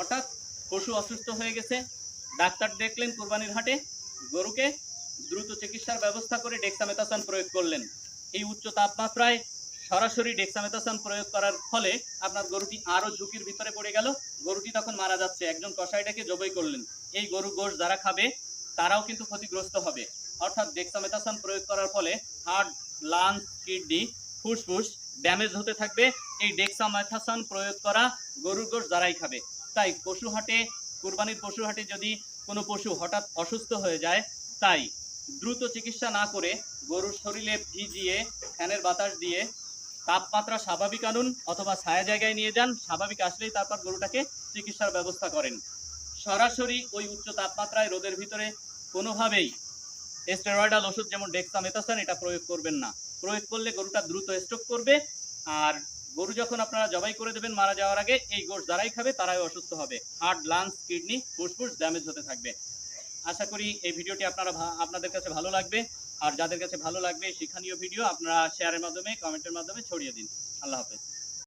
অর্থাৎ পশু অসুস্থ হয়ে গেছে, ডাক্তার দেখলেন কোরবানির হাটে, গরুকে দ্রুত চিকিৎসার ব্যবস্থা করে ডেক্সামেথাসন প্রয়োগ করলেন। এই উচ্চ তাপমাত্রায় সরাসরি ডেক্সামেথাসন প্রয়োগ করার ফলে আপনার গরুটি আরও ঝুঁকির ভিতরে পড়ে গেল, গরুটি তখন মারা যাচ্ছে। একজন কসাইটাকে জবাই করলেন, এই গরু গোশত যারা খাবে তারাও কিন্তু ক্ষতিগ্রস্ত হবে। অর্থাৎ ডেক্সামেথাসন প্রয়োগ করার ফলে হার্ট, লাংস, কিডনি, ফুসফুস ড্যামেজ হতে থাকবে এই ডেক্সামেথাসন প্রয়োগ করা গরুর গোশত যারাই খাবে। তাই পশু হাটে, কুরবানির পশু হাটে যদি কোনো পশু হঠাৎ অসুস্থ হয়ে যায়, তাই দ্রুত চিকিৎসা না করে গরুর শরীরে ভিজিয়ে ফ্যানের বাতাস দিয়ে তাপমাত্রা স্বাভাবিক আনুন অথবা ছায়া জায়গায় নিয়ে যান, স্বাভাবিক আসলেই তারপর গরুটাকে চিকিৎসার ব্যবস্থা করেন। সরাসরি ওই উচ্চ তাপমাত্রায় রোদের ভিতরে কোনোভাবেই স্টেরয়েডাল ওষুধ যেমন ডেক্সামেথাসন এটা প্রয়োগ করবেন না। প্রয়োগ করলে গরুটা দ্রুত স্ট্রোক করবে, আর গরু যখন আপনারা জবাই করে দেবেন মারা যাওয়ার আগে, এই গোশত যারাই খাবে তারাই অসুস্থ হবে, হার্ট, লাংস, কিডনি, ফুসফুস ড্যামেজ হতে থাকবে। আশা করি এই ভিডিওটি আপনাদের কাছে ভালো লাগবে, আর যাদের কাছে ভালো লাগবে শিক্ষণীয় ভিডিও আপনারা শেয়ারের মাধ্যমে, কমেন্টের মাধ্যমে ছড়িয়ে দিন। আল্লাহ হাফেজ।